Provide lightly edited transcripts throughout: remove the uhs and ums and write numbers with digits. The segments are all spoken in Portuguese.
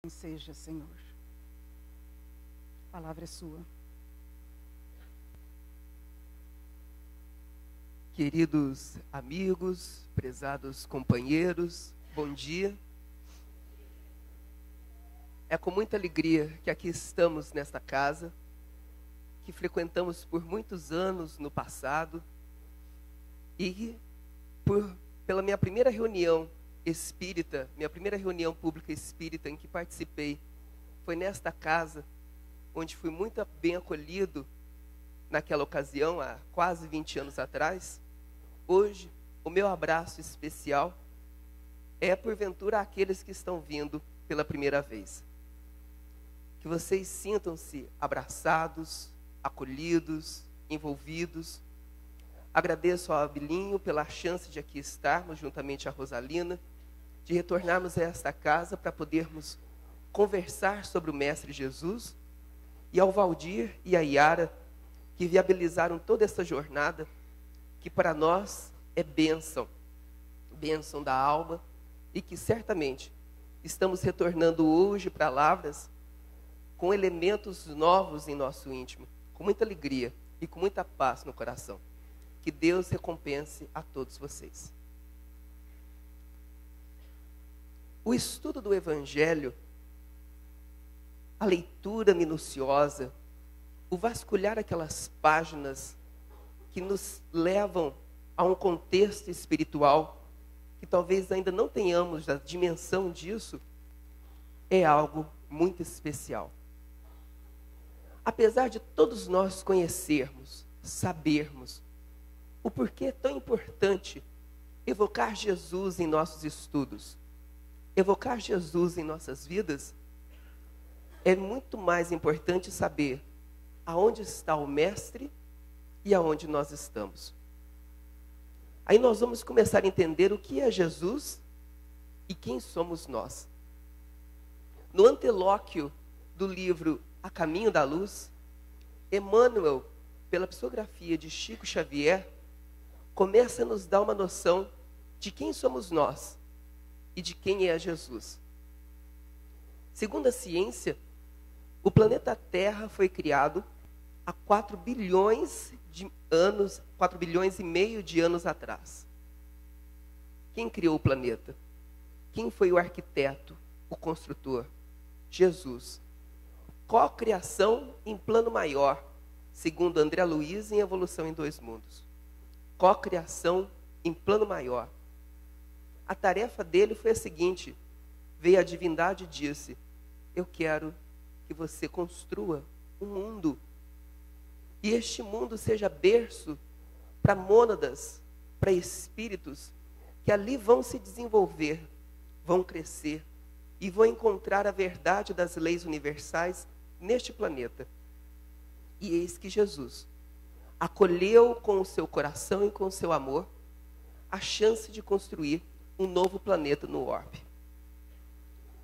Seja, Senhor. A palavra é sua. Queridos amigos, prezados companheiros, bom dia. É com muita alegria que aqui estamos nesta casa, que frequentamos por muitos anos no passado, e pela minha primeira reunião espírita, minha primeira reunião pública espírita em que participei, foi nesta casa, onde fui muito bem acolhido naquela ocasião, há quase 20 anos atrás. Hoje, o meu abraço especial é, porventura, àqueles que estão vindo pela primeira vez. Que vocês sintam-se abraçados, acolhidos, envolvidos. Agradeço ao Abilinho pela chance de aqui estarmos, juntamente à Rosalina, de retornarmos a esta casa para podermos conversar sobre o Mestre Jesus, e ao Valdir e à Yara, que viabilizaram toda essa jornada, que para nós é bênção, bênção da alma, e que certamente estamos retornando hoje para Lavras com elementos novos em nosso íntimo, com muita alegria e com muita paz no coração. Que Deus recompense a todos vocês. O estudo do Evangelho, a leitura minuciosa, o vasculhar aquelas páginas que nos levam a um contexto espiritual que talvez ainda não tenhamos a dimensão disso, é algo muito especial. Apesar de todos nós conhecermos, sabermos o porquê é tão importante evocar Jesus em nossos estudos, evocar Jesus em nossas vidas, é muito mais importante saber aonde está o Mestre e aonde nós estamos. Aí nós vamos começar a entender o que é Jesus e quem somos nós. No antelóquio do livro A Caminho da Luz, Emmanuel, pela psicografia de Chico Xavier, começa a nos dar uma noção de quem somos nós e de quem é Jesus. Segundo a ciência, o planeta Terra foi criado há 4 bilhões de anos, 4 bilhões e meio de anos atrás. Quem criou o planeta? Quem foi o arquiteto, o construtor? Jesus. Cocriação em plano maior, segundo André Luiz em Evolução em Dois Mundos. Cocriação em plano maior. A tarefa dele foi a seguinte: veio a divindade e disse: eu quero que você construa um mundo, e este mundo seja berço para mônadas, para espíritos que ali vão se desenvolver, vão crescer e vão encontrar a verdade das leis universais neste planeta. E eis que Jesus acolheu com o seu coração e com o seu amor a chance de construir um novo planeta no orbe.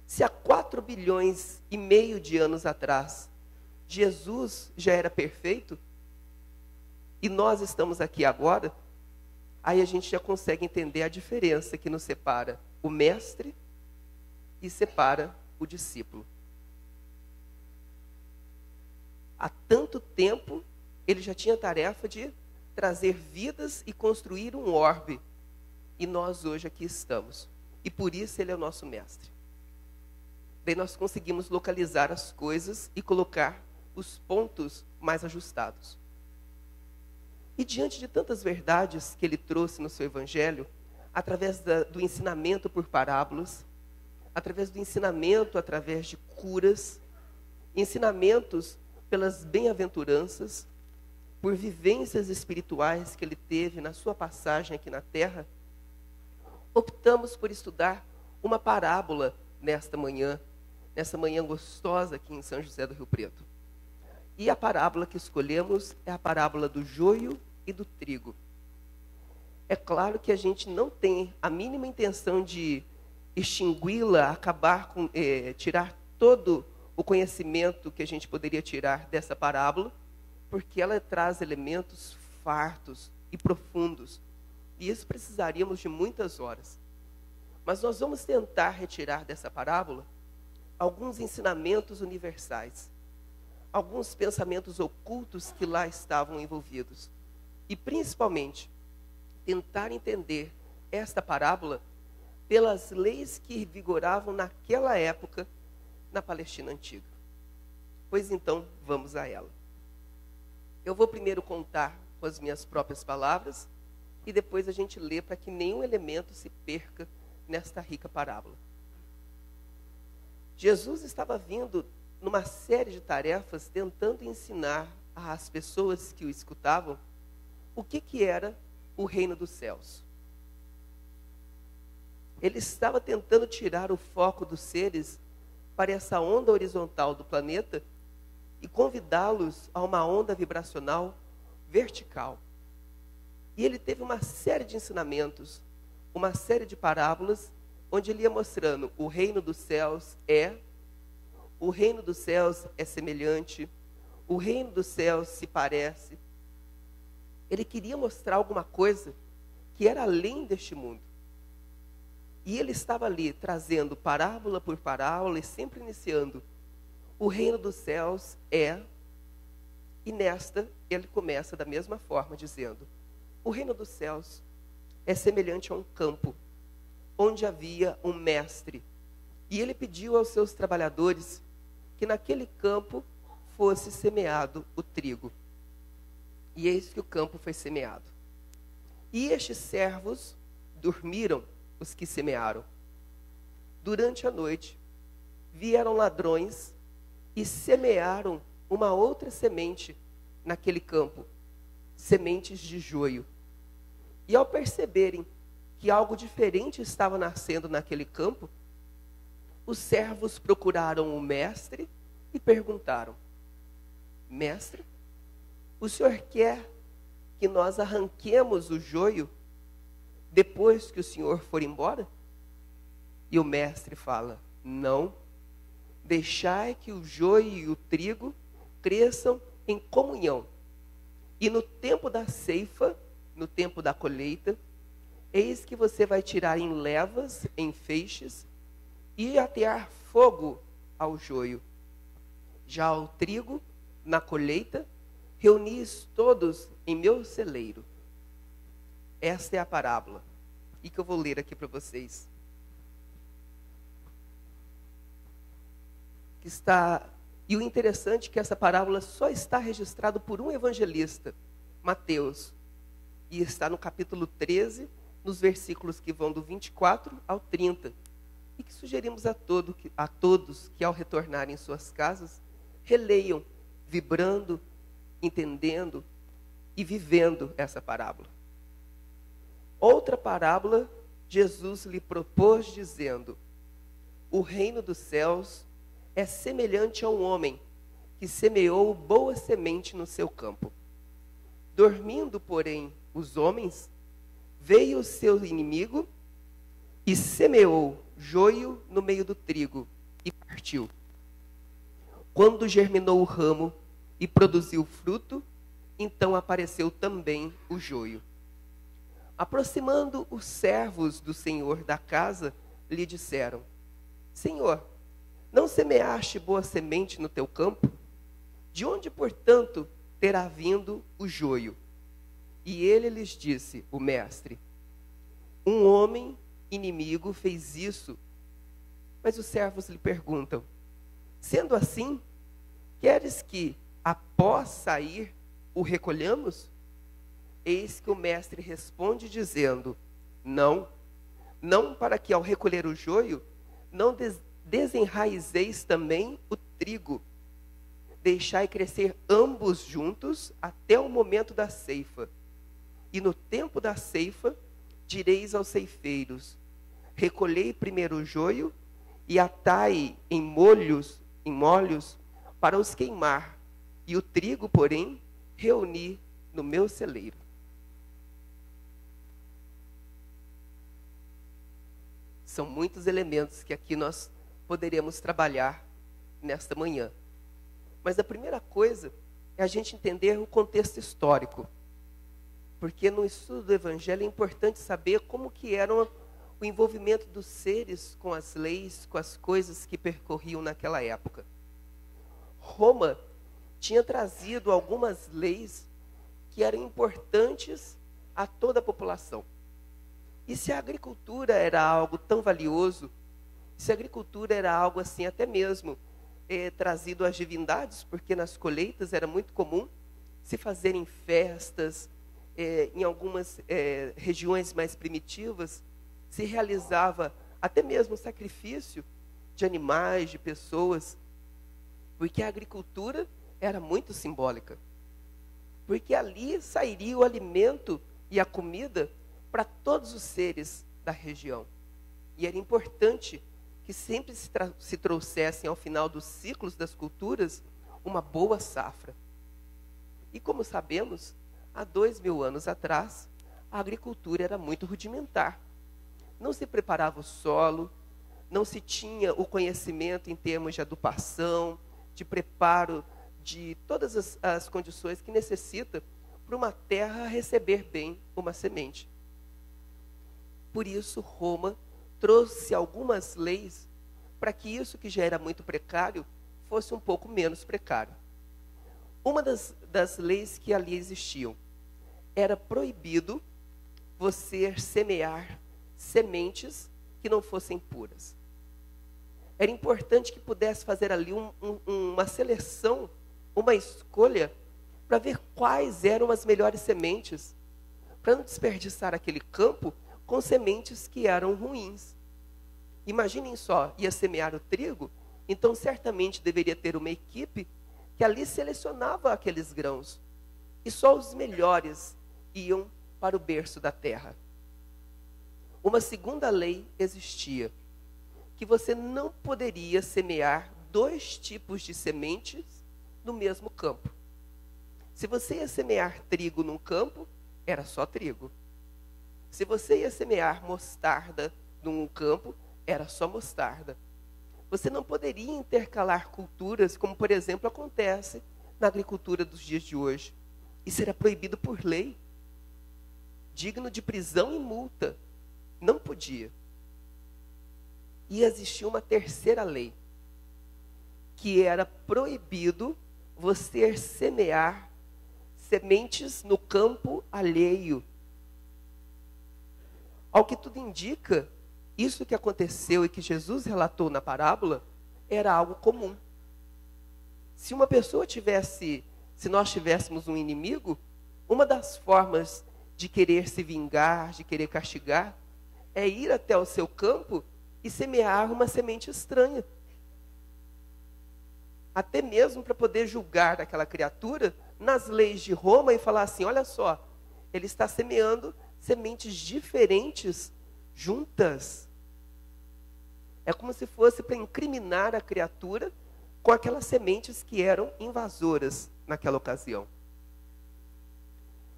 Se há 4 bilhões e meio de anos atrás Jesus já era perfeito e nós estamos aqui agora, aí a gente já consegue entender a diferença que nos separa o mestre e separa o discípulo. Há tanto tempo ele já tinha a tarefa de trazer vidas e construir um orbe. E nós hoje aqui estamos. E por isso ele é o nosso mestre. Daí nós conseguimos localizar as coisas e colocar os pontos mais ajustados. E diante de tantas verdades que ele trouxe no seu evangelho, através do ensinamento por parábolas, através do ensinamento através de curas, ensinamentos pelas bem-aventuranças, por vivências espirituais que ele teve na sua passagem aqui na Terra, optamos por estudar uma parábola nesta manhã, nessa manhã gostosa aqui em São José do Rio Preto. E a parábola que escolhemos é a parábola do joio e do trigo. É claro que a gente não tem a mínima intenção de extingui-la, acabar com, tirar todo o conhecimento que a gente poderia tirar dessa parábola, porque ela traz elementos fartos e profundos. E isso precisaríamos de muitas horas. Mas nós vamos tentar retirar dessa parábola alguns ensinamentos universais, alguns pensamentos ocultos que lá estavam envolvidos. E, principalmente, tentar entender esta parábola pelas leis que vigoravam naquela época na Palestina Antiga. Pois então, vamos a ela. Eu vou primeiro contar com as minhas próprias palavras e depois a gente lê para que nenhum elemento se perca nesta rica parábola. Jesus estava vindo numa série de tarefas tentando ensinar às pessoas que o escutavam o que era o reino dos céus. Ele estava tentando tirar o foco dos seres para essa onda horizontal do planeta e convidá-los a uma onda vibracional vertical. E ele teve uma série de ensinamentos, uma série de parábolas, onde ele ia mostrando o reino dos céus o reino dos céus é semelhante, o reino dos céus se parece. Ele queria mostrar alguma coisa que era além deste mundo. E ele estava ali trazendo parábola por parábola e sempre iniciando. O reino dos céus e nesta ele começa da mesma forma dizendo: o reino dos céus é semelhante a um campo, onde havia um mestre. E ele pediu aos seus trabalhadores que naquele campo fosse semeado o trigo. E eis que o campo foi semeado. E estes servos dormiram, os que semearam. Durante a noite, vieram ladrões e semearam uma outra semente naquele campo, sementes de joio. E ao perceberem que algo diferente estava nascendo naquele campo, os servos procuraram o mestre e perguntaram: mestre, o senhor quer que nós arranquemos o joio depois que o senhor for embora? E o mestre fala: não, deixai que o joio e o trigo cresçam em comunhão. E no tempo da ceifa, no tempo da colheita, eis que você vai tirar em levas, em feixes, e atear fogo ao joio. Já ao trigo, na colheita, reunis todos em meu celeiro. Esta é a parábola, e que eu vou ler aqui para vocês. E o interessante é que essa parábola só está registrada por um evangelista, Mateus. E está no capítulo 13, nos versículos que vão do 24 ao 30. E que sugerimos a todos que, ao retornarem em suas casas, releiam, vibrando, entendendo e vivendo essa parábola. Outra parábola, Jesus lhe propôs dizendo: o reino dos céus é semelhante a um homem que semeou boa semente no seu campo. Dormindo, porém, os homens, veio o seu inimigo e semeou joio no meio do trigo e partiu. Quando germinou o ramo e produziu fruto, então apareceu também o joio. Aproximando os servos do senhor da casa, lhe disseram: Senhor, não semeaste boa semente no teu campo? De onde, portanto, terá vindo o joio? E ele lhes disse, o mestre: um homem inimigo fez isso. Mas os servos lhe perguntam: sendo assim, queres que, após sair, o recolhamos? Eis que o mestre responde dizendo: não, para que ao recolher o joio, não desenraizeis também o trigo. Deixai crescer ambos juntos até o momento da ceifa. E no tempo da ceifa, direis aos ceifeiros: recolhei primeiro o joio e atai em molhos para os queimar, e o trigo, porém, reuni no meu celeiro. São muitos elementos que aqui nós poderemos trabalhar nesta manhã. Mas a primeira coisa é a gente entender o contexto histórico. Porque no estudo do Evangelho é importante saber como que era o o envolvimento dos seres com as leis, com as coisas que percorriam naquela época. Roma tinha trazido algumas leis que eram importantes a toda a população. E se a agricultura era algo tão valioso, se a agricultura era algo assim até mesmo trazido às divindades, porque nas colheitas era muito comum se fazerem festas, em algumas regiões mais primitivas, se realizava até mesmo sacrifício de animais, de pessoas, porque a agricultura era muito simbólica. Porque ali sairia o alimento e a comida para todos os seres da região. E era importante que sempre se trouxessem ao final dos ciclos das culturas uma boa safra. E como sabemos, há 2000 anos atrás, a agricultura era muito rudimentar. Não se preparava o solo, não se tinha o conhecimento em termos de adubação, de preparo de todas as condições que necessita para uma terra receber bem uma semente. Por isso, Roma trouxe algumas leis para que isso que já era muito precário fosse um pouco menos precário. Uma das leis que ali existiam era proibido você semear sementes que não fossem puras. Era importante que pudesse fazer ali uma seleção, uma escolha, para ver quais eram as melhores sementes, para não desperdiçar aquele campo com sementes que eram ruins. Imaginem só, ia semear o trigo, então certamente deveria ter uma equipe que ali selecionava aqueles grãos. E só os melhores iam para o berço da terra. Uma segunda lei existia, que você não poderia semear 2 tipos de sementes no mesmo campo. Se você ia semear trigo num campo, era só trigo. Se você ia semear mostarda num campo, era só mostarda. Você não poderia intercalar culturas, como, por exemplo, acontece na agricultura dos dias de hoje. Isso era proibido por lei, digno de prisão e multa. Não podia. E existia uma terceira lei, que era proibido você semear sementes no campo alheio. Ao que tudo indica, isso que aconteceu e que Jesus relatou na parábola era algo comum. Se uma pessoa se nós tivéssemos um inimigo, uma das formas de querer se vingar, de querer castigar, é ir até o seu campo e semear uma semente estranha. Até mesmo para poder julgar aquela criatura nas leis de Roma e falar assim, olha só, ele está semeando sementes diferentes juntas. É como se fosse para incriminar a criatura com aquelas sementes que eram invasoras naquela ocasião.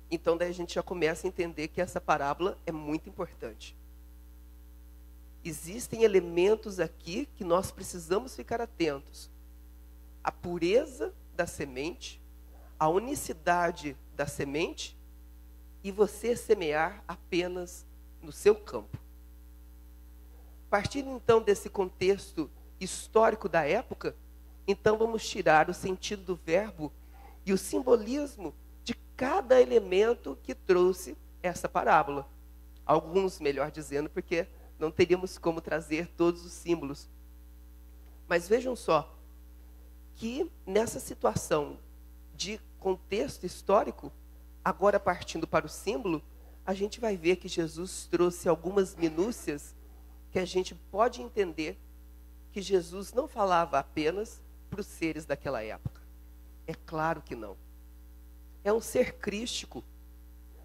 Então daí a gente já começa a entender que essa parábola é muito importante. Existem elementos aqui que nós precisamos ficar atentos. A pureza da semente, a unicidade da semente e você semear apenas no seu campo. Partindo então desse contexto histórico da época, então vamos tirar o sentido do verbo e o simbolismo de cada elemento que trouxe essa parábola. Alguns, melhor dizendo, porque não teríamos como trazer todos os símbolos. Mas vejam só, que nessa situação de contexto histórico, agora partindo para o símbolo, a gente vai ver que Jesus trouxe algumas minúcias que a gente pode entender que Jesus não falava apenas para os seres daquela época. É claro que não. É um ser crístico.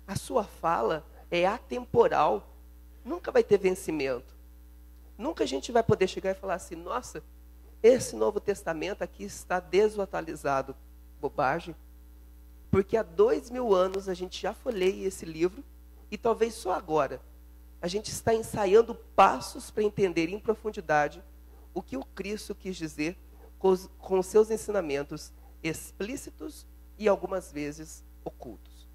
A sua fala é atemporal. Nunca vai ter vencimento. Nunca a gente vai poder chegar e falar assim, nossa, esse Novo Testamento aqui está desatualizado. Bobagem. Porque há 2000 anos a gente já folheia esse livro e talvez só agora a gente está ensaiando passos para entender em profundidade o que o Cristo quis dizer com seus ensinamentos explícitos e algumas vezes ocultos.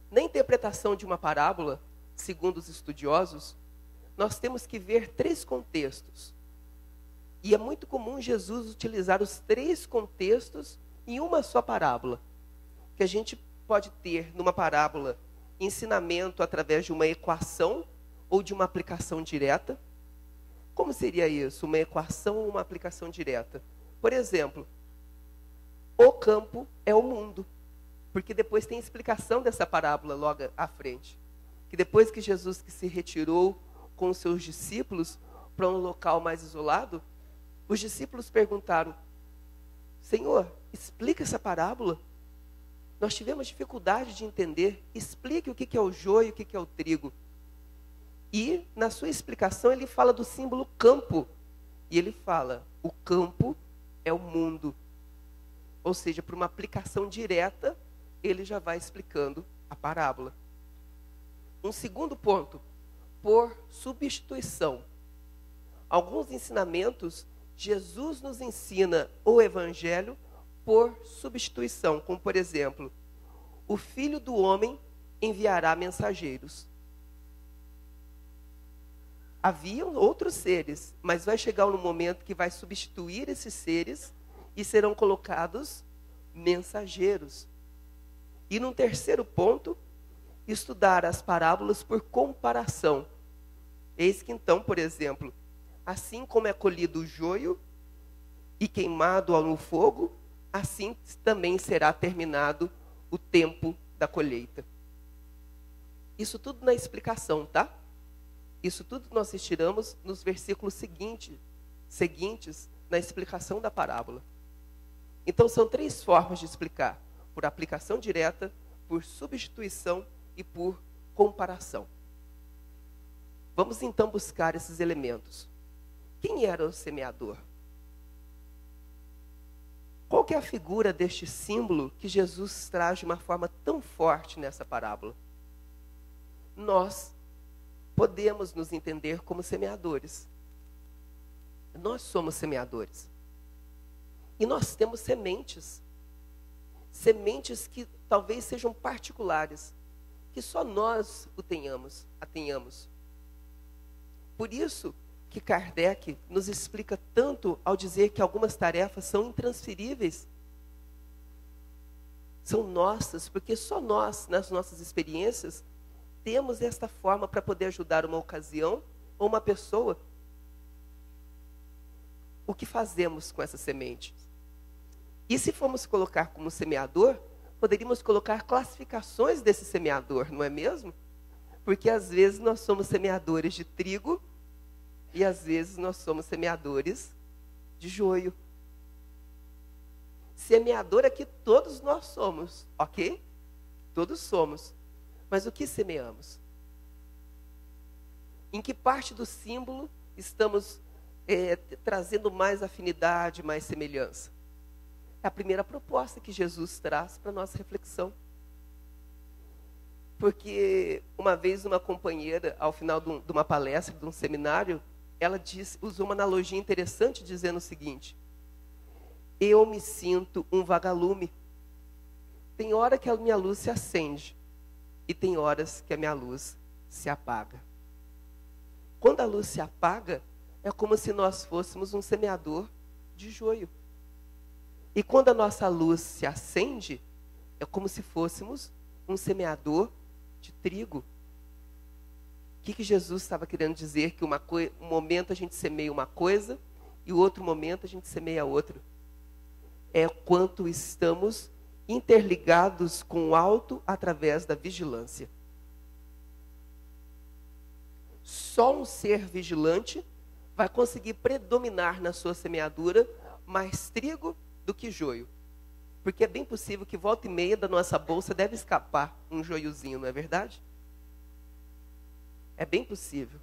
Na interpretação de uma parábola, segundo os estudiosos, nós temos que ver 3 contextos. E é muito comum Jesus utilizar os 3 contextos em uma só parábola. Que a gente pode ter numa parábola ensinamento através de uma equação ou de uma aplicação direta. Como seria isso? Uma equação ou uma aplicação direta? Por exemplo, o campo é o mundo. Porque depois tem explicação dessa parábola logo à frente. Que depois que Jesus que se retirou com os seus discípulos para um local mais isolado, os discípulos perguntaram: Senhor, explica essa parábola. Nós tivemos dificuldade de entender. Explique o que é o joio e o que é o trigo. E, na sua explicação, ele fala do símbolo campo. E ele fala, o campo é o mundo. Ou seja, por uma aplicação direta, ele já vai explicando a parábola. Um segundo ponto, por substituição. Alguns ensinamentos, Jesus nos ensina o evangelho por substituição, como por exemplo, o Filho do Homem enviará mensageiros. Haviam outros seres, mas vai chegar um momento que vai substituir esses seres e serão colocados mensageiros. E num terceiro ponto, estudar as parábolas por comparação. Eis que então, por exemplo, assim como é colhido o joio e queimado no fogo, assim também será terminado o tempo da colheita. Isso tudo na explicação, tá? Isso tudo nós estiramos nos versículos seguintes na explicação da parábola. Então são 3 formas de explicar: por aplicação direta, por substituição e por comparação. Vamos então buscar esses elementos. Quem era o semeador? Qual que é a figura deste símbolo que Jesus traz de uma forma tão forte nessa parábola? Nós podemos nos entender como semeadores. Nós somos semeadores. E nós temos sementes. Sementes que talvez sejam particulares, que só nós a tenhamos. Por isso que Kardec nos explica tanto ao dizer que algumas tarefas são intransferíveis. São nossas, porque só nós, nas nossas experiências, temos esta forma para poder ajudar uma ocasião ou uma pessoa. O que fazemos com essas sementes? E se formos colocar como semeador, poderíamos colocar classificações desse semeador, não é mesmo? Porque às vezes nós somos semeadores de trigo e às vezes nós somos semeadores de joio. Semeador aqui todos nós somos, ok? Todos somos. Mas o que semeamos? Em que parte do símbolo estamos trazendo mais afinidade, mais semelhança? É a primeira proposta que Jesus traz para a nossa reflexão. Porque uma vez uma companheira, ao final de uma palestra, de um seminário, ela usou uma analogia interessante dizendo o seguinte: eu me sinto um vagalume. Tem hora que a minha luz se acende e tem horas que a minha luz se apaga. Quando a luz se apaga, é como se nós fôssemos um semeador de joio. E quando a nossa luz se acende, é como se fôssemos um semeador de trigo. O que Jesus estava querendo dizer? Que um momento a gente semeia uma coisa e o outro momento a gente semeia outro. É quanto estamos interligados com o alto através da vigilância. Só um ser vigilante vai conseguir predominar na sua semeadura mais trigo do que joio. Porque é bem possível que volta e meia da nossa bolsa deve escapar um joiozinho, não é verdade? É bem possível.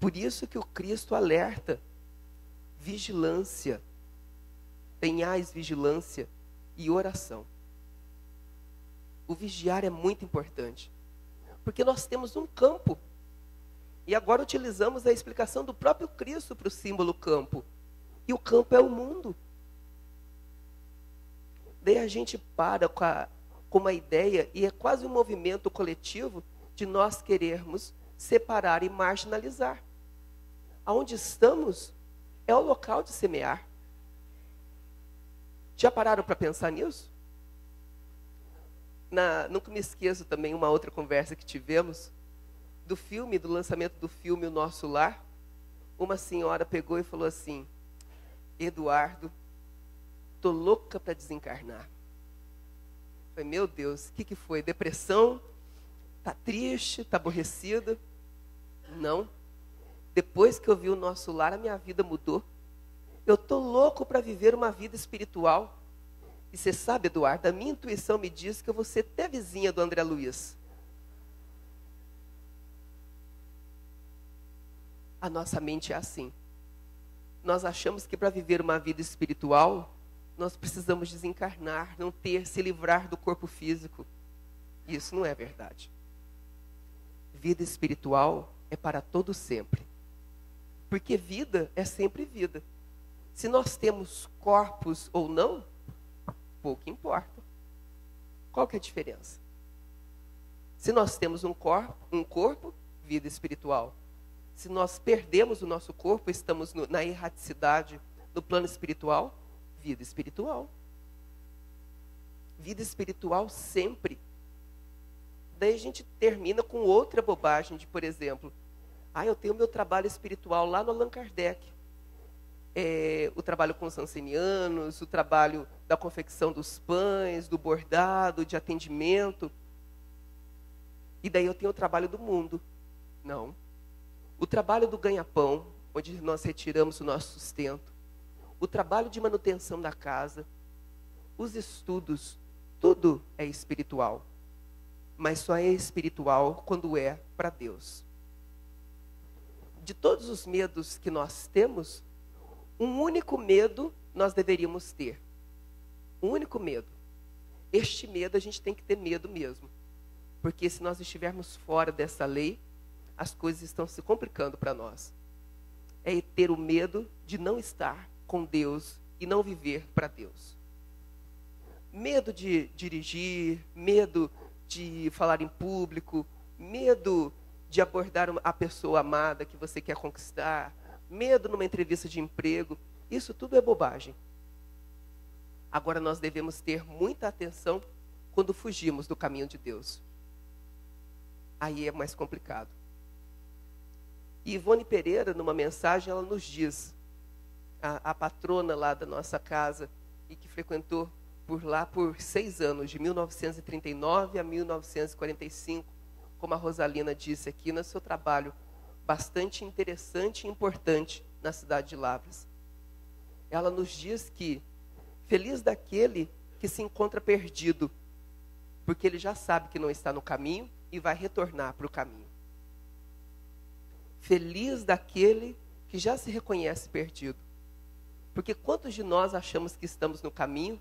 Por isso que o Cristo alerta: vigilância. Tenhais vigilância e oração. O vigiar é muito importante. Porque nós temos um campo. E agora utilizamos a explicação do próprio Cristo para o símbolo campo. E o campo é o mundo. Daí a gente para com uma ideia, e é quase um movimento coletivo, de nós querermos separar e marginalizar. Aonde estamos é o local de semear. Já pararam para pensar nisso? Nunca me esqueço também uma outra conversa que tivemos do lançamento do filme O Nosso Lar. Uma senhora pegou e falou assim: Eduardo, tô louca para desencarnar. Eu falei, meu Deus, o que foi? Depressão? Tá triste? Tá aborrecida? Não. Depois que eu vi O Nosso Lar, a minha vida mudou. Eu tô louco para viver uma vida espiritual. E você sabe, Eduardo, a minha intuição me diz que eu vou ser até vizinha do André Luiz. A nossa mente é assim. Nós achamos que para viver uma vida espiritual, nós precisamos desencarnar, se livrar do corpo físico. Isso não é verdade. Vida espiritual é para todo sempre. Porque vida é sempre vida. Se nós temos corpos ou não, pouco importa. Qual que é a diferença? Se nós temos um corpo, vida espiritual. Se nós perdemos o nosso corpo, estamos na erraticidade, no plano espiritual, vida espiritual. Vida espiritual sempre. Daí a gente termina com outra bobagem de, por exemplo, eu tenho meu trabalho espiritual lá no Allan Kardec. O trabalho com os ancenianos, o trabalho da confecção dos pães, do bordado, de atendimento. E daí eu tenho o trabalho do mundo. Não. O trabalho do ganha-pão, onde nós retiramos o nosso sustento. O trabalho de manutenção da casa. Os estudos. Tudo é espiritual. Mas só é espiritual quando é para Deus. De todos os medos que nós temos, um único medo nós deveríamos ter. Um único medo. Este medo a gente tem que ter medo mesmo. Porque se nós estivermos fora dessa lei, as coisas estão se complicando para nós. É ter o medo de não estar com Deus e não viver para Deus. Medo de dirigir, medo de falar em público, medo de abordar a pessoa amada que você quer conquistar, medo numa entrevista de emprego, isso tudo é bobagem. Agora nós devemos ter muita atenção quando fugimos do caminho de Deus. Aí é mais complicado. E Ivone Pereira, numa mensagem, ela nos diz, a patrona lá da nossa casa, e que frequentou por lá por 6 anos, de 1939 a 1945, como a Rosalina disse aqui, no seu trabalho bastante interessante e importante na cidade de Lavras. Ela nos diz que feliz daquele que se encontra perdido, porque ele já sabe que não está no caminho e vai retornar para o caminho. Feliz daquele que já se reconhece perdido. Porque quantos de nós achamos que estamos no caminho,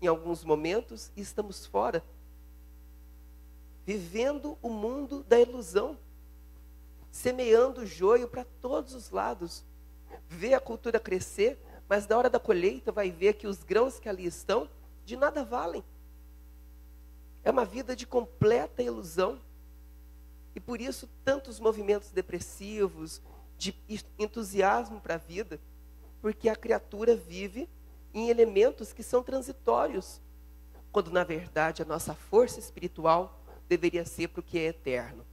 em alguns momentos, e estamos fora? Vivendo o mundo da ilusão. Semeando o joio para todos os lados. Vê a cultura crescer, mas na hora da colheita vai ver que os grãos que ali estão, de nada valem. É uma vida de completa ilusão. E por isso tantos movimentos depressivos, de entusiasmo para a vida, porque a criatura vive em elementos que são transitórios, quando na verdade a nossa força espiritual deveria ser para o que é eterno.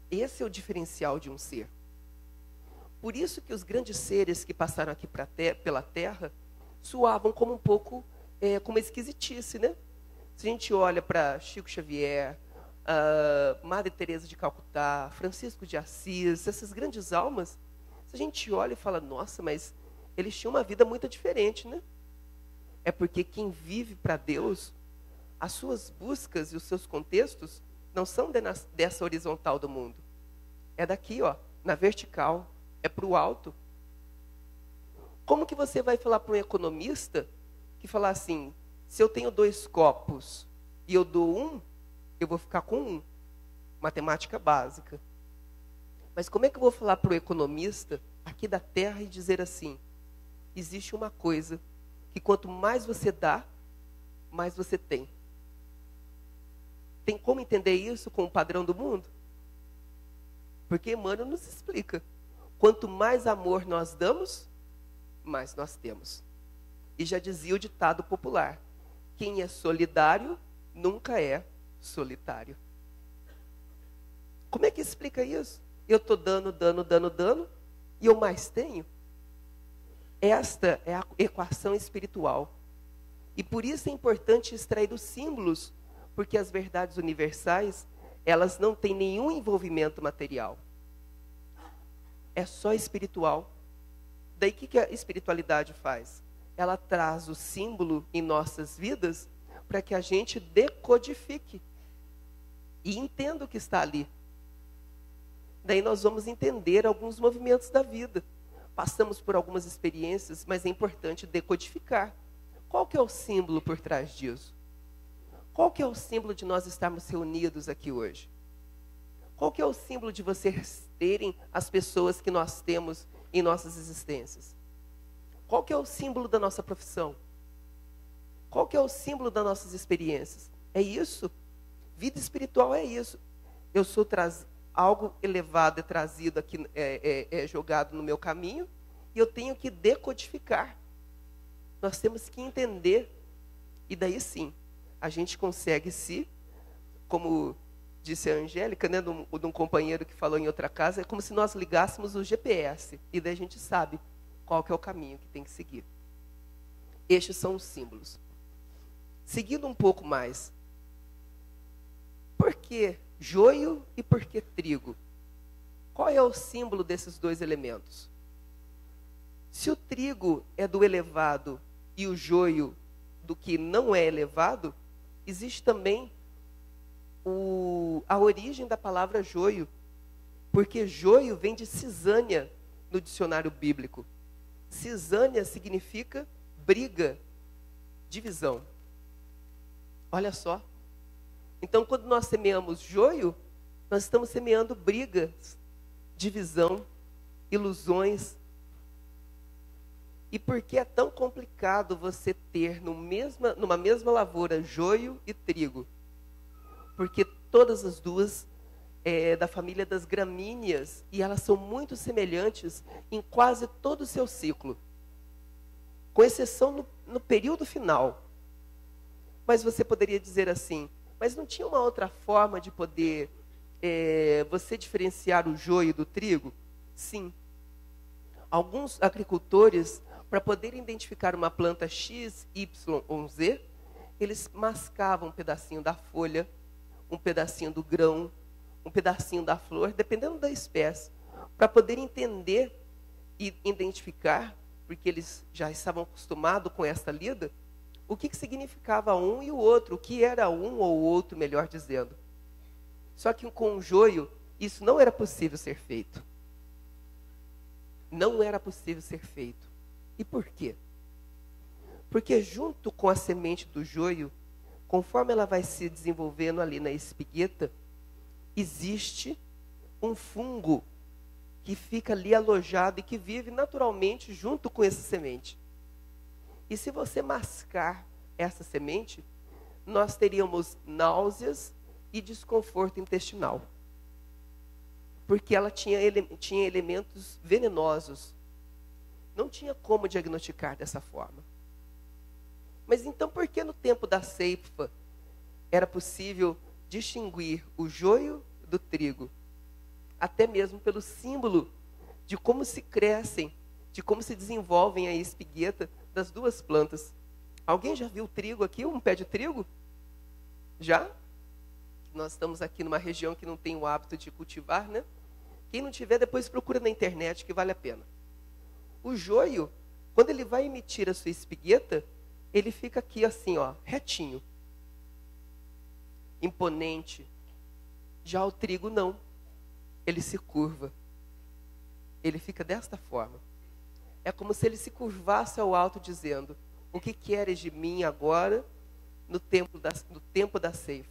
Esse é o diferencial de um ser. Por isso que os grandes seres que passaram aqui pela Terra soavam como um pouco, como uma esquisitice, né? Se a gente olha para Chico Xavier, Madre Teresa de Calcutá, Francisco de Assis, essas grandes almas, se a gente olha e fala, nossa, mas eles tinham uma vida muito diferente, né? É porque quem vive para Deus, as suas buscas e os seus contextos não são dessa horizontal do mundo. É daqui, ó, na vertical, é para o alto. Como que você vai falar para um economista que falar assim, se eu tenho 2 copos e eu dou 1, eu vou ficar com 1. Matemática básica. Mas como é que eu vou falar para o economista aqui da Terra e dizer assim, existe uma coisa que quanto mais você dá, mais você tem. Tem como entender isso com o padrão do mundo? Porque Emmanuel nos explica. Quanto mais amor nós damos, mais nós temos. E já dizia o ditado popular: quem é solidário nunca é solitário. Como é que explica isso? Eu estou dando, e eu mais tenho? Esta é a equação espiritual. E por isso é importante extrair os símbolos, porque as verdades universais, elas não têm nenhum envolvimento material. É só espiritual. Daí o que a espiritualidade faz? Ela traz o símbolo em nossas vidas para que a gente decodifique e entenda o que está ali. Daí nós vamos entender alguns movimentos da vida. Passamos por algumas experiências, mas é importante decodificar. Qual que é o símbolo por trás disso? Qual que é o símbolo de nós estarmos reunidos aqui hoje? Qual que é o símbolo de vocês terem as pessoas que nós temos em nossas existências? Qual que é o símbolo da nossa profissão? Qual que é o símbolo das nossas experiências? É isso. Vida espiritual é isso. Eu sou algo elevado é trazido aqui, é jogado no meu caminho, e eu tenho que decodificar. Nós temos que entender. E daí sim, a gente consegue como disse a Angélica, né, de um companheiro que falou em outra casa, é como se nós ligássemos o GPS, e daí a gente sabe qual que é o caminho que tem que seguir. Estes são os símbolos. Seguindo um pouco mais, por que joio e por que trigo? Qual é o símbolo desses dois elementos? Se o trigo é do elevado e o joio do que não é elevado, existe também a origem da palavra joio, porque joio vem de cisânia no dicionário bíblico. Cisânia significa briga, divisão. Olha só. Então, quando nós semeamos joio, nós estamos semeando brigas, divisão, ilusões. E por que é tão complicado você ter numa mesma lavoura joio e trigo? Porque todas as duas da família das gramíneas, e elas são muito semelhantes em quase todo o seu ciclo, com exceção no período final. Mas você poderia dizer assim, mas não tinha uma outra forma de poder você diferenciar o joio do trigo? Sim. Alguns agricultores, para poderem identificar uma planta X, Y ou Z, eles mascavam um pedacinho da folha, um pedacinho do grão, um pedacinho da flor, dependendo da espécie, para poder entender e identificar, porque eles já estavam acostumados com essa lida, o que significava um e o outro, o que era um ou o outro, melhor dizendo. Só que com o joio, isso não era possível ser feito. Não era possível ser feito. E por quê? Porque junto com a semente do joio, conforme ela vai se desenvolvendo ali na espigueta, existe um fungo que fica ali alojado e que vive naturalmente junto com essa semente. E se você mascar essa semente, nós teríamos náuseas e desconforto intestinal. Porque ela tinha elementos venenosos. Não tinha como diagnosticar dessa forma. Mas então por que no tempo da ceifa era possível distinguir o joio do trigo? Até mesmo pelo símbolo de como se crescem, de como se desenvolvem a espigueta das duas plantas. Alguém já viu trigo aqui, um pé de trigo? Já? Nós estamos aqui numa região que não tem o hábito de cultivar, né? Quem não tiver, depois procura na internet, que vale a pena. O joio, quando ele vai emitir a sua espigueta, ele fica aqui assim, ó, retinho. Imponente. Já o trigo não. Ele se curva. Ele fica desta forma. É como se ele se curvasse ao alto, dizendo: o que queres de mim agora, no tempo da ceifa?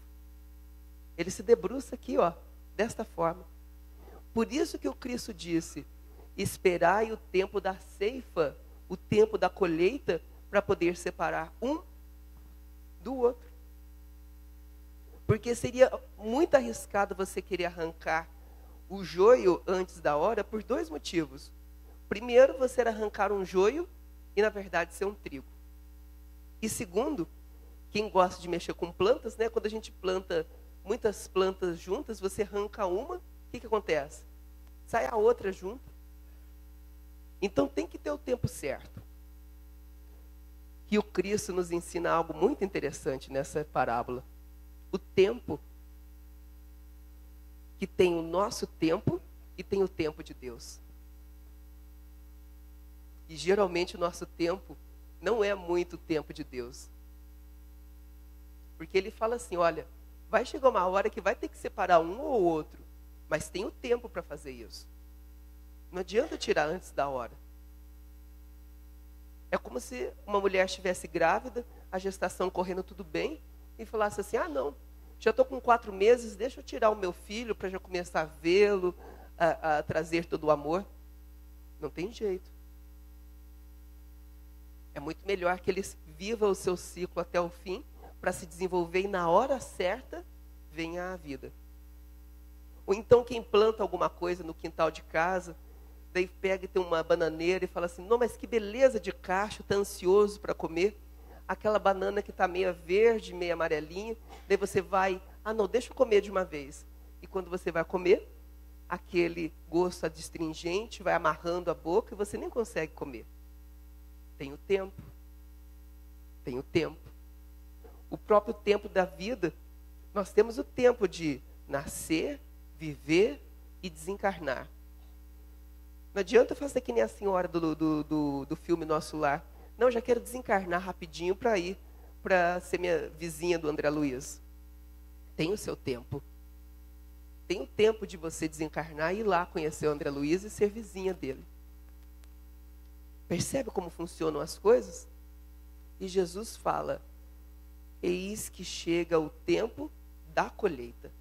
Ele se debruça aqui, ó, desta forma. Por isso que o Cristo disse: esperai o tempo da ceifa, o tempo da colheita, para poder separar um do outro. Porque seria muito arriscado você querer arrancar o joio antes da hora por dois motivos. Primeiro, você era arrancar um joio e, na verdade, ser um trigo. E segundo, quem gosta de mexer com plantas, né? Quando a gente planta muitas plantas juntas, você arranca uma, o que acontece? Sai a outra junto. Então tem que ter o tempo certo. E o Cristo nos ensina algo muito interessante nessa parábola. O tempo, que tem o nosso tempo e tem o tempo de Deus. E geralmente o nosso tempo não é muito o tempo de Deus. Porque ele fala assim, olha, vai chegar uma hora que vai ter que separar um ou outro, mas tem o tempo para fazer isso. Não adianta tirar antes da hora. É como se uma mulher estivesse grávida, a gestação correndo tudo bem, e falasse assim, ah não, já estou com 4 meses, deixa eu tirar o meu filho para já começar a vê-lo, a trazer todo o amor. Não tem jeito. É muito melhor que ele viva o seu ciclo até o fim, para se desenvolver e na hora certa venha a vida. Ou então quem planta alguma coisa no quintal de casa, daí pega e tem uma bananeira e fala assim, não, mas que beleza de cacho, está ansioso para comer. Aquela banana que está meia verde, meia amarelinha, daí você vai, ah não, deixa eu comer de uma vez. E quando você vai comer, aquele gosto adstringente vai amarrando a boca e você nem consegue comer. Tem o tempo. Tem o tempo. O próprio tempo da vida, nós temos o tempo de nascer, viver e desencarnar. Não adianta fazer que nem a senhora do filme Nosso Lar. Não, já quero desencarnar rapidinho para ir para ser minha vizinha do André Luiz. Tem o seu tempo. Tem o tempo de você desencarnar e ir lá conhecer o André Luiz e ser vizinha dele. Percebe como funcionam as coisas? E Jesus fala, eis que chega o tempo da colheita.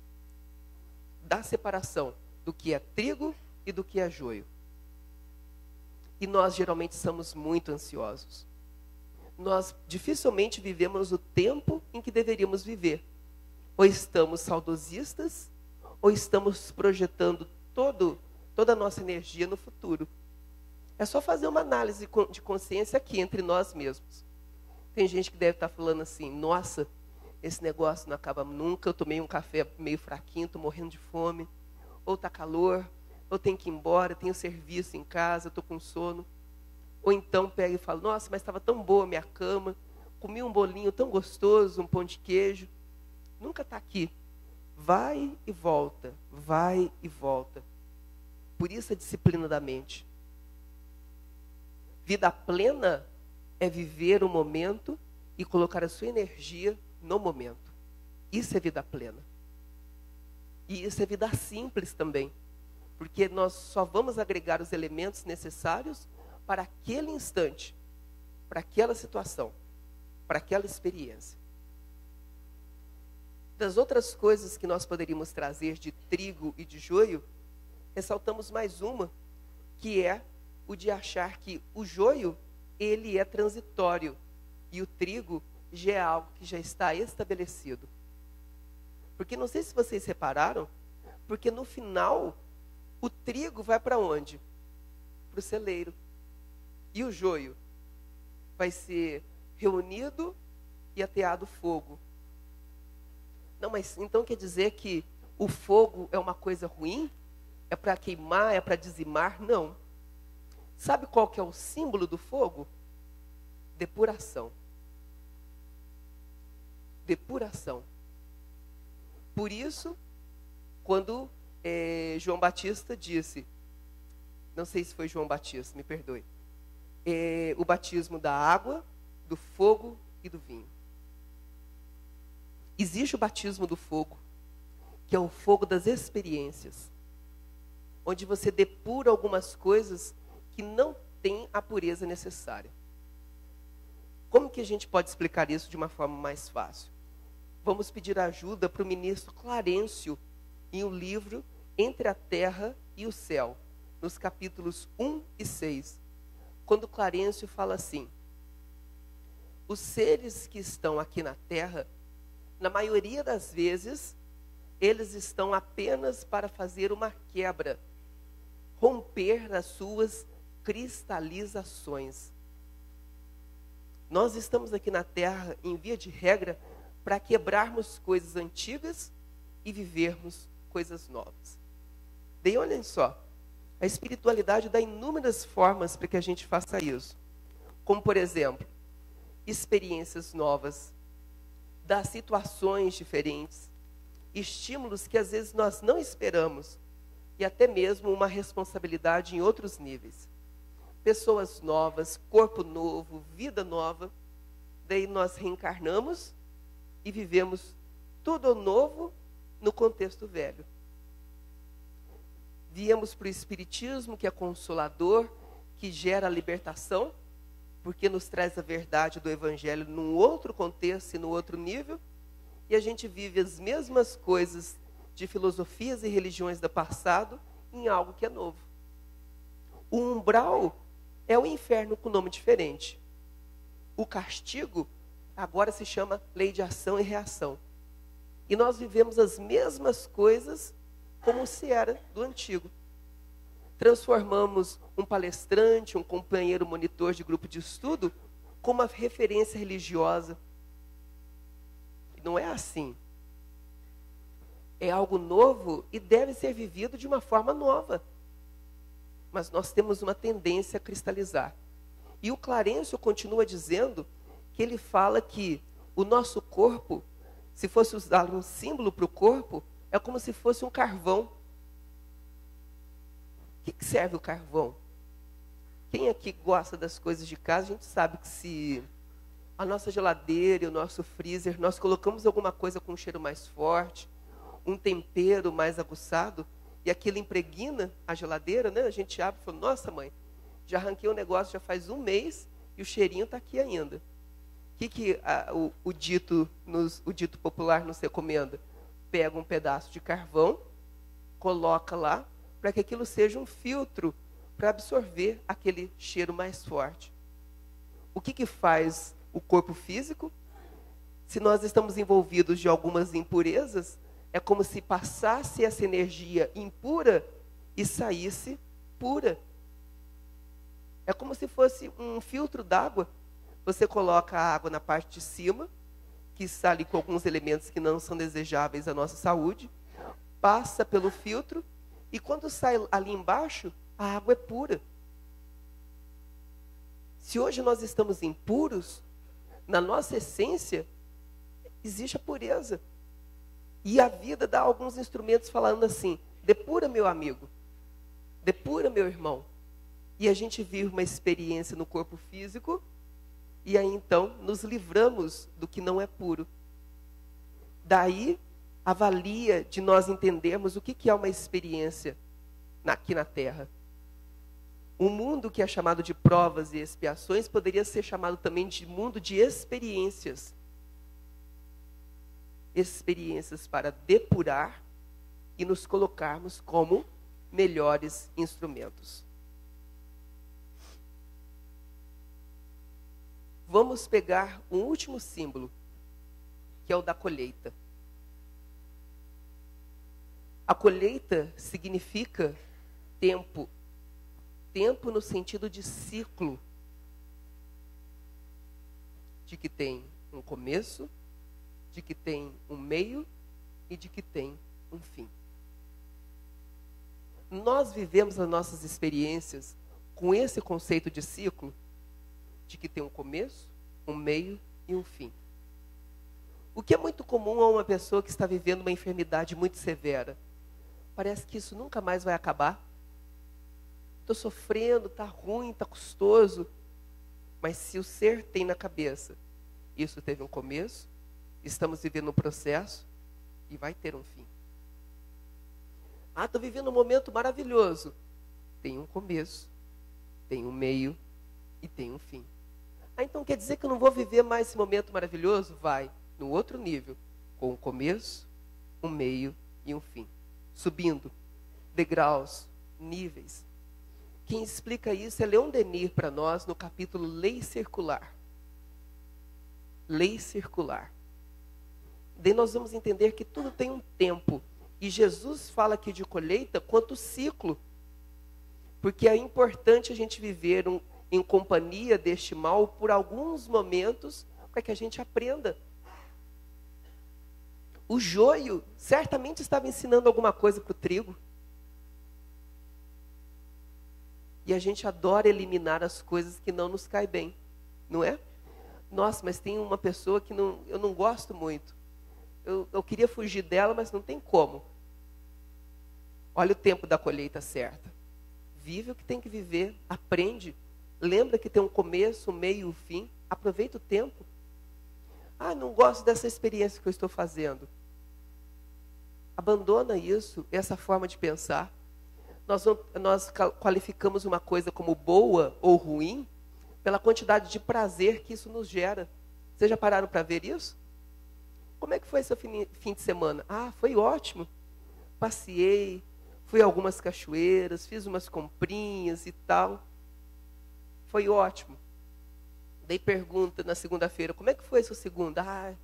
Da separação do que é trigo e do que é joio. E nós geralmente somos muito ansiosos. Nós dificilmente vivemos o tempo em que deveríamos viver. Ou estamos saudosistas, ou estamos projetando toda a nossa energia no futuro. É só fazer uma análise de consciência aqui, entre nós mesmos. Tem gente que deve estar falando assim, nossa, esse negócio não acaba nunca, eu tomei um café meio fraquinho, estou morrendo de fome, ou está calor, ou tenho que ir embora, tenho serviço em casa, estou com sono. Ou então pega e fala, nossa, mas estava tão boa a minha cama, comi um bolinho tão gostoso, um pão de queijo. Nunca está aqui. Vai e volta, vai e volta. Por isso a disciplina da mente. Vida plena é viver o momento e colocar a sua energia no momento. Isso é vida plena. E isso é vida simples também. Porque nós só vamos agregar os elementos necessários para aquele instante, para aquela situação, para aquela experiência. Das outras coisas que nós poderíamos trazer de trigo e de joio, ressaltamos mais uma, que é o de achar que o joio, ele é transitório e o trigo já é algo que já está estabelecido. Porque não sei se vocês repararam, porque no final o trigo vai para onde? Para o celeiro. E o joio vai ser reunido e ateado fogo. Não, mas então quer dizer que o fogo é uma coisa ruim? É para queimar, é para dizimar? Não. Sabe qual que é o símbolo do fogo? Depuração. Depuração. Por isso, quando João Batista disse, não sei se foi João Batista, me perdoe, o batismo da água, do fogo e do vinho. Existe o batismo do fogo, que é o fogo das experiências, onde você depura algumas coisas que não têm a pureza necessária. Como que a gente pode explicar isso de uma forma mais fácil? Vamos pedir ajuda para o ministro Clarencio em um livro Entre a Terra e o Céu, nos capítulos 1 e 6. Quando Clarencio fala assim, os seres que estão aqui na Terra na maioria das vezes, eles estão apenas para fazer uma quebra, romper as suas cristalizações. Nós estamos aqui na Terra, em via de regra, para quebrarmos coisas antigas e vivermos coisas novas. Daí olhem só, a espiritualidade dá inúmeras formas para que a gente faça isso. Como, por exemplo, experiências novas, dá situações diferentes, estímulos que às vezes nós não esperamos, e até mesmo uma responsabilidade em outros níveis. Pessoas novas, corpo novo, vida nova, daí nós reencarnamos e vivemos tudo novo no contexto velho. Viemos para o Espiritismo, que é consolador, que gera a libertação, porque nos traz a verdade do Evangelho num outro contexto e num outro nível, e a gente vive as mesmas coisas de filosofias e religiões do passado em algo que é novo. O umbral é o inferno com nome diferente. O castigo agora se chama lei de ação e reação. E nós vivemos as mesmas coisas como se era do antigo. Transformamos um palestrante, um companheiro monitor de grupo de estudo, como uma referência religiosa. Não é assim. É algo novo e deve ser vivido de uma forma nova. Mas nós temos uma tendência a cristalizar. E o Clarencio continua dizendo que ele fala que o nosso corpo, se fosse usar um símbolo para o corpo, é como se fosse um carvão. O que serve o carvão? Quem aqui gosta das coisas de casa, a gente sabe que se a nossa geladeira e o nosso freezer, nós colocamos alguma coisa com um cheiro mais forte, um tempero mais aguçado, e aquilo impregna a geladeira, né? A gente abre e fala, nossa mãe, já arranquei o negócio já faz um mês e o cheirinho está aqui ainda. O que o dito popular nos recomenda? Pega um pedaço de carvão, coloca lá, para que aquilo seja um filtro para absorver aquele cheiro mais forte. O que faz o corpo físico? Se nós estamos envolvidos de algumas impurezas, é como se passasse essa energia impura e saísse pura. É como se fosse um filtro d'água. Você coloca a água na parte de cima, que está ali com alguns elementos que não são desejáveis à nossa saúde, passa pelo filtro, e quando sai ali embaixo, a água é pura. Se hoje nós estamos impuros, na nossa essência, existe a pureza. E a vida dá alguns instrumentos falando assim, depura meu amigo, depura meu irmão. E a gente vive uma experiência no corpo físico, e aí então nos livramos do que não é puro. Daí a valia de nós entendermos o que é uma experiência aqui na Terra. O mundo que é chamado de provas e expiações poderia ser chamado também de mundo de experiências. Experiências para depurar e nos colocarmos como melhores instrumentos. Vamos pegar um último símbolo, que é o da colheita. A colheita significa tempo. Tempo no sentido de ciclo. De que tem um começo, de que tem um meio e de que tem um fim. Nós vivemos as nossas experiências com esse conceito de ciclo, de que tem um começo, um meio e um fim. O que é muito comum a uma pessoa que está vivendo uma enfermidade muito severa. Parece que isso nunca mais vai acabar. Estou sofrendo, está ruim, está custoso. Mas se o ser tem na cabeça, isso teve um começo, estamos vivendo um processo e vai ter um fim. Ah, estou vivendo um momento maravilhoso. Tem um começo, tem um meio e tem um fim. Ah, então quer dizer que eu não vou viver mais esse momento maravilhoso? Vai, no outro nível, com um começo, um meio e um fim. Subindo, degraus, níveis. Quem explica isso é Leon Denis para nós no capítulo Lei Circular. Lei Circular. Daí nós vamos entender que tudo tem um tempo. E Jesus fala aqui de colheita quanto ciclo. Porque é importante a gente viver em companhia deste mal por alguns momentos para que a gente aprenda. O joio certamente estava ensinando alguma coisa para o trigo. E a gente adora eliminar as coisas que não nos caem bem, não é? Nossa, mas tem uma pessoa que eu não gosto muito. Eu queria fugir dela, mas não tem como. Olha o tempo da colheita certa. Vive o que tem que viver, aprende. Lembra que tem um começo, um meio e um fim. Aproveita o tempo. Ah, não gosto dessa experiência que eu estou fazendo. Abandona isso, essa forma de pensar. Nós qualificamos uma coisa como boa ou ruim pela quantidade de prazer que isso nos gera. Vocês já pararam para ver isso? Como é que foi seu fim de semana? Ah, foi ótimo. Passeei, fui a algumas cachoeiras, fiz umas comprinhas e tal. Foi ótimo. Daí pergunta na segunda-feira, como é que foi sua segunda? Ah,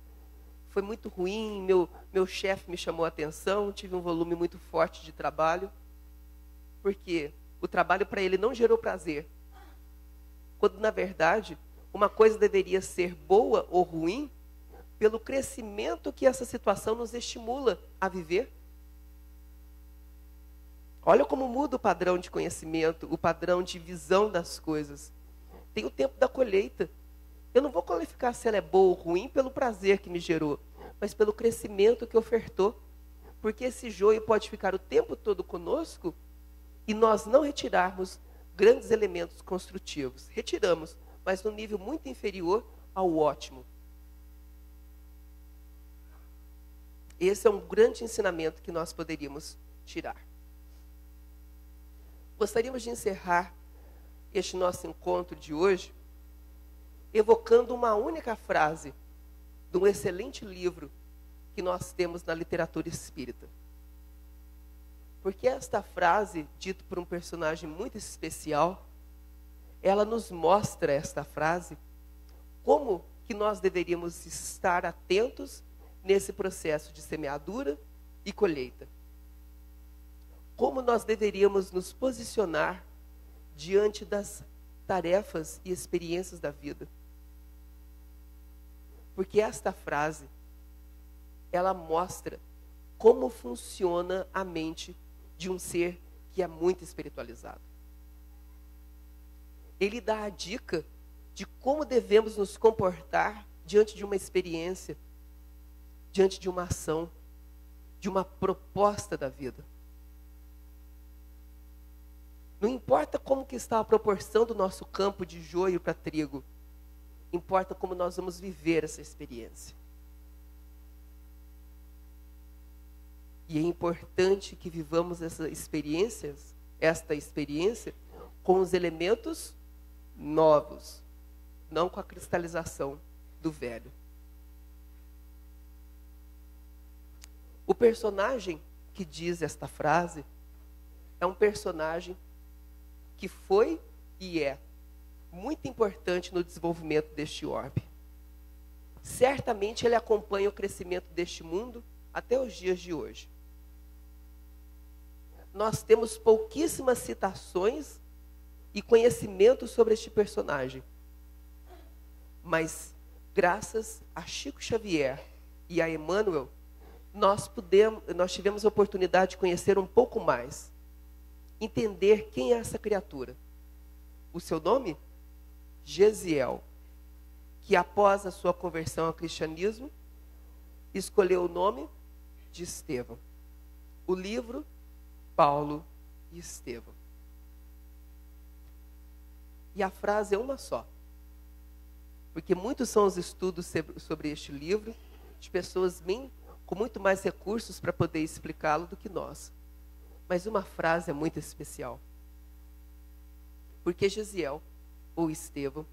foi muito ruim, meu chefe me chamou a atenção, tive um volume muito forte de trabalho. Porque o trabalho para ele não gerou prazer. Quando, na verdade, uma coisa deveria ser boa ou ruim pelo crescimento que essa situação nos estimula a viver. Olha como muda o padrão de conhecimento, o padrão de visão das coisas. Tem o tempo da colheita. Eu não vou qualificar se ela é boa ou ruim pelo prazer que me gerou, mas pelo crescimento que ofertou. Porque esse joio pode ficar o tempo todo conosco e nós não retirarmos grandes elementos construtivos. Retiramos, mas num nível muito inferior ao ótimo. Esse é um grande ensinamento que nós poderíamos tirar. Gostaríamos de encerrar este nosso encontro de hoje evocando uma única frase de um excelente livro que nós temos na literatura espírita. Porque esta frase, dita por um personagem muito especial, ela nos mostra, esta frase, como que nós deveríamos estar atentos nesse processo de semeadura e colheita. Como nós deveríamos nos posicionar diante das tarefas e experiências da vida. Porque esta frase, ela mostra como funciona a mente de um ser que é muito espiritualizado. Ele dá a dica de como devemos nos comportar diante de uma experiência, diante de uma ação, de uma proposta da vida. Não importa como que está a proporção do nosso campo de joio para trigo, importa como nós vamos viver essa experiência. E é importante que vivamos esta experiência com os elementos novos, não com a cristalização do velho. O personagem que diz esta frase é um personagem que foi e é muito importante no desenvolvimento deste orbe. Certamente ele acompanha o crescimento deste mundo até os dias de hoje. Nós temos pouquíssimas citações e conhecimento sobre este personagem. Mas, graças a Chico Xavier e a Emmanuel, nós tivemos a oportunidade de conhecer um pouco mais. Entender quem é essa criatura. O seu nome? Gesiel, que após a sua conversão ao cristianismo, escolheu o nome de Estevão. O livro, Paulo e Estevão. E a frase é uma só. Porque muitos são os estudos sobre este livro, de pessoas com muito mais recursos para poder explicá-lo do que nós. Mas uma frase é muito especial. Porque Gesiel, ou Estevão,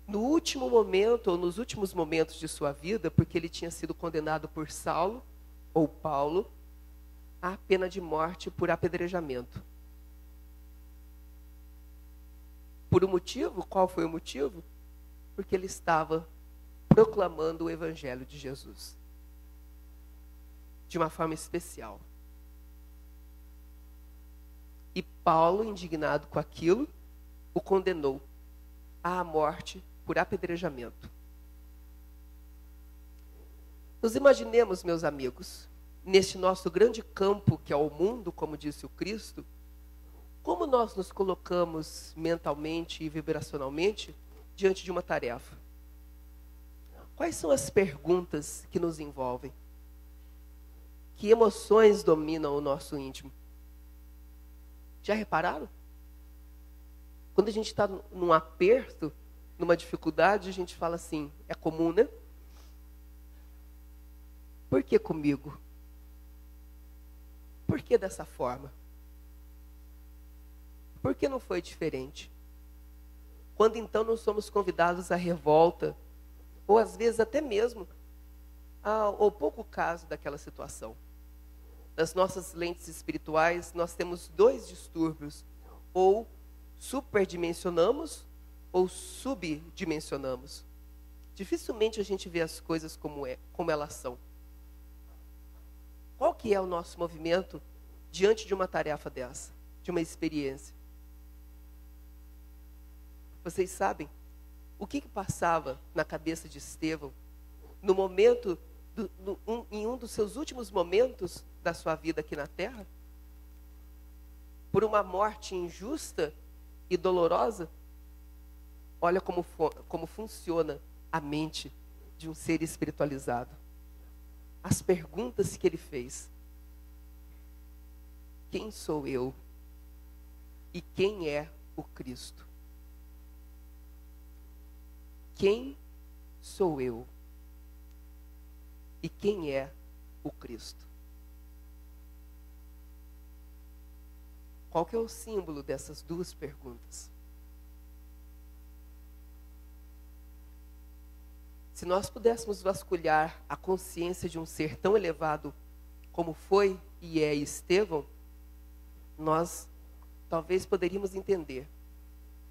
no último momento, ou nos últimos momentos de sua vida, porque ele tinha sido condenado por Saulo, ou Paulo, à pena de morte por apedrejamento. Por um motivo? Qual foi o motivo? Porque ele estava proclamando o Evangelho de Jesus. De uma forma especial. E Paulo, indignado com aquilo, o condenou à morte por apedrejamento. Nos imaginemos, meus amigos, neste nosso grande campo que é o mundo, como disse o Cristo, como nós nos colocamos mentalmente e vibracionalmente diante de uma tarefa? Quais são as perguntas que nos envolvem? Que emoções dominam o nosso íntimo? Já repararam? Quando a gente está num aperto, numa dificuldade, a gente fala assim, é comum, né? Por que comigo? Por que dessa forma? Por que não foi diferente? Quando então não somos convidados à revolta, ou às vezes até mesmo ao pouco caso daquela situação. Nas nossas lentes espirituais, nós temos dois distúrbios. Ou superdimensionamos, ou subdimensionamos. Dificilmente a gente vê as coisas como elas são. Qual que é o nosso movimento diante de uma tarefa dessa? De uma experiência? Vocês sabem o que passava na cabeça de Estevão no momento, em um dos seus últimos momentos da sua vida aqui na Terra? Por uma morte injusta e dolorosa? Olha como funciona a mente de um ser espiritualizado. As perguntas que ele fez. Quem sou eu? E quem é o Cristo? Quem sou eu? E quem é o Cristo? Qual que é o símbolo dessas duas perguntas? Se nós pudéssemos vasculhar a consciência de um ser tão elevado como foi e é Estevão, nós talvez poderíamos entender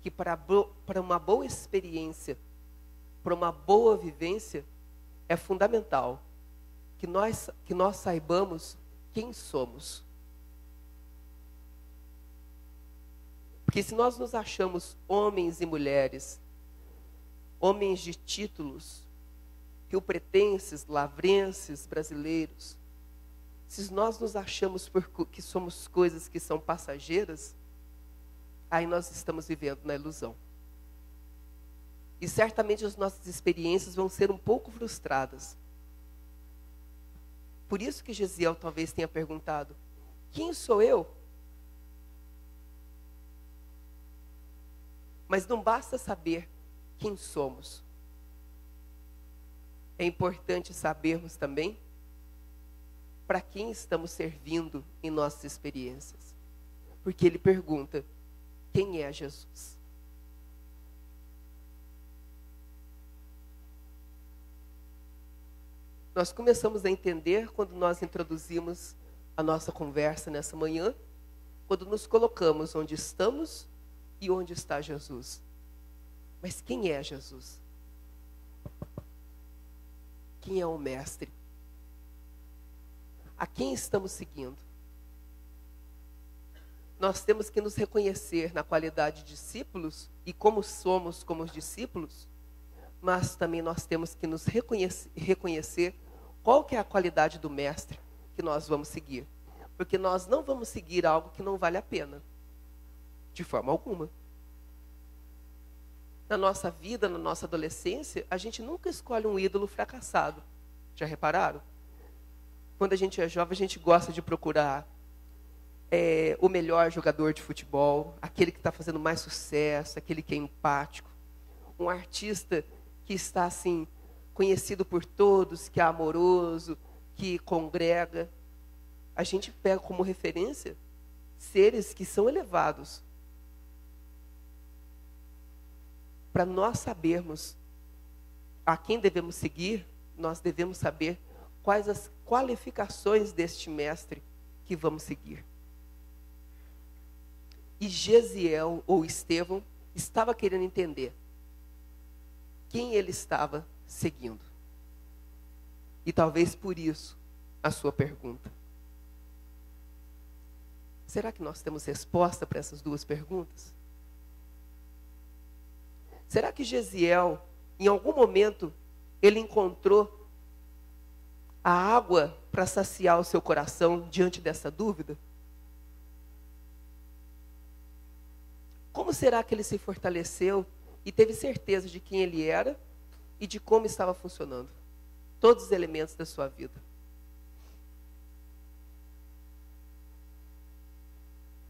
que para uma boa experiência, para uma boa vivência, é fundamental que nós saibamos quem somos. Porque se nós nos achamos homens e mulheres, homens de títulos, riopretenses, lavrenses, brasileiros, se nós nos achamos que somos coisas que são passageiras, aí nós estamos vivendo na ilusão. E certamente as nossas experiências vão ser um pouco frustradas. Por isso que Gesiel talvez tenha perguntado, quem sou eu? Mas não basta saber quem somos. É importante sabermos também para quem estamos servindo em nossas experiências. Porque ele pergunta, quem é Jesus? Nós começamos a entender quando nós introduzimos a nossa conversa nessa manhã, quando nos colocamos onde estamos e onde está Jesus. Mas quem é Jesus? Quem é o Mestre? A quem estamos seguindo? Nós temos que nos reconhecer na qualidade de discípulos e como somos como os discípulos, mas também nós temos que nos reconhecer qual que é a qualidade do Mestre que nós vamos seguir. Porque nós não vamos seguir algo que não vale a pena, de forma alguma. Na nossa vida, na nossa adolescência, a gente nunca escolhe um ídolo fracassado. Já repararam? Quando a gente é jovem, a gente gosta de procurar o melhor jogador de futebol, aquele que está fazendo mais sucesso, aquele que é empático, um artista que está assim conhecido por todos, que é amoroso, que congrega. A gente pega como referência seres que são elevados. Para nós sabermos a quem devemos seguir, nós devemos saber quais as qualificações deste mestre que vamos seguir. E Gesiel, ou Estevão, estava querendo entender quem ele estava seguindo. E talvez por isso a sua pergunta. Será que nós temos resposta para essas duas perguntas? Será que Gesiel, em algum momento, ele encontrou a água para saciar o seu coração diante dessa dúvida? Como será que ele se fortaleceu e teve certeza de quem ele era e de como estava funcionando todos os elementos da sua vida?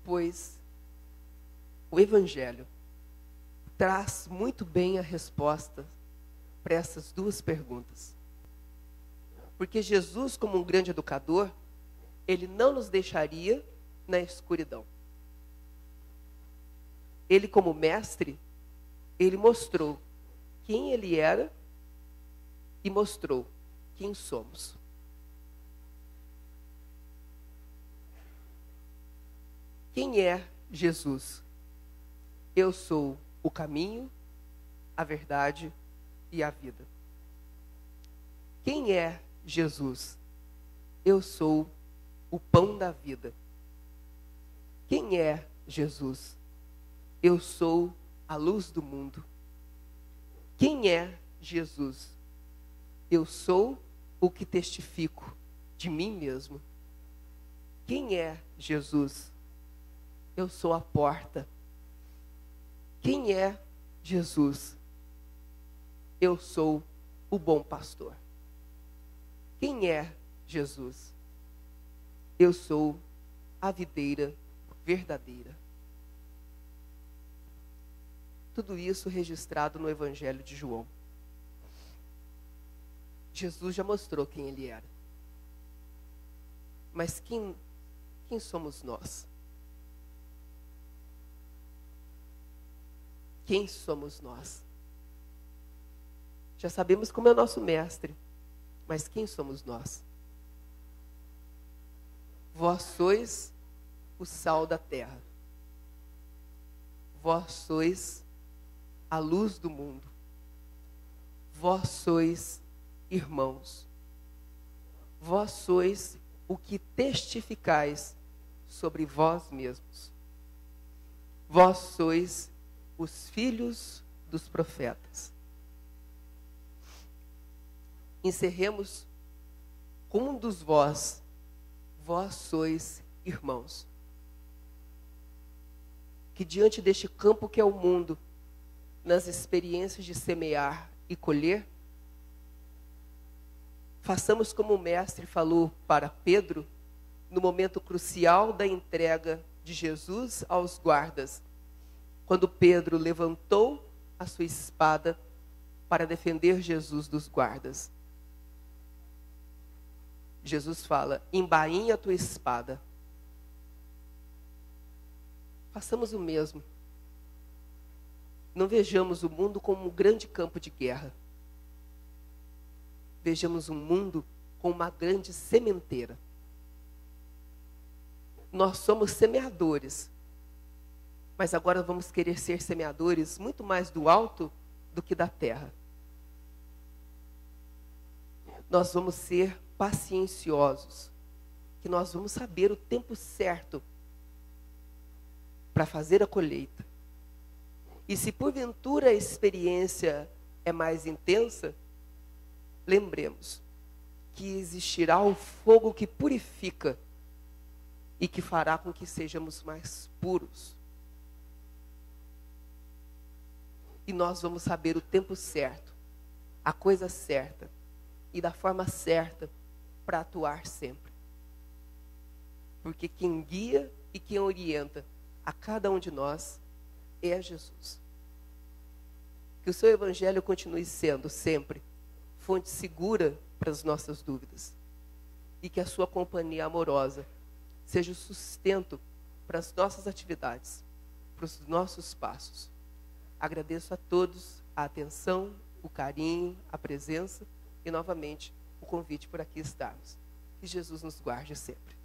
Pois o Evangelho traz muito bem a resposta para essas duas perguntas. Porque Jesus, como um grande educador, ele não nos deixaria na escuridão. Ele, como mestre, ele mostrou quem ele era e mostrou quem somos. Quem é Jesus? Eu sou o caminho, a verdade e a vida. Quem é Jesus? Eu sou o pão da vida. Quem é Jesus? Eu sou a luz do mundo. Quem é Jesus? Eu sou o que testifico de mim mesmo. Quem é Jesus? Eu sou a porta. Quem é Jesus? Eu sou o bom pastor. Quem é Jesus? Eu sou a videira verdadeira. Tudo isso registrado no Evangelho de João. Jesus já mostrou quem ele era. Mas quem somos nós? Quem somos nós? Já sabemos como é o nosso mestre, mas quem somos nós? Vós sois o sal da terra. Vós sois a luz do mundo. Vós sois irmãos. Vós sois o que testificais sobre vós mesmos. Vós sois os filhos dos profetas. Encerremos com um dos vós. Vós sois irmãos. Que diante deste campo que é o mundo, nas experiências de semear e colher, façamos como o mestre falou para Pedro, no momento crucial da entrega de Jesus aos guardas, quando Pedro levantou a sua espada para defender Jesus dos guardas. Jesus fala: embainha a tua espada. Façamos o mesmo. Não vejamos o mundo como um grande campo de guerra. Vejamos o mundo como uma grande sementeira. Nós somos semeadores, mas agora vamos querer ser semeadores muito mais do alto do que da terra. Nós vamos ser pacienciosos, que nós vamos saber o tempo certo para fazer a colheita. E se porventura a experiência é mais intensa, lembremos que existirá o fogo que purifica e que fará com que sejamos mais puros. E nós vamos saber o tempo certo, a coisa certa e da forma certa para atuar sempre. Porque quem guia e quem orienta a cada um de nós é Jesus. Que o seu Evangelho continue sendo sempre fonte segura para as nossas dúvidas. E que a sua companhia amorosa seja o sustento para as nossas atividades, para os nossos passos. Agradeço a todos a atenção, o carinho, a presença e novamente o convite por aqui estarmos. Que Jesus nos guarde sempre.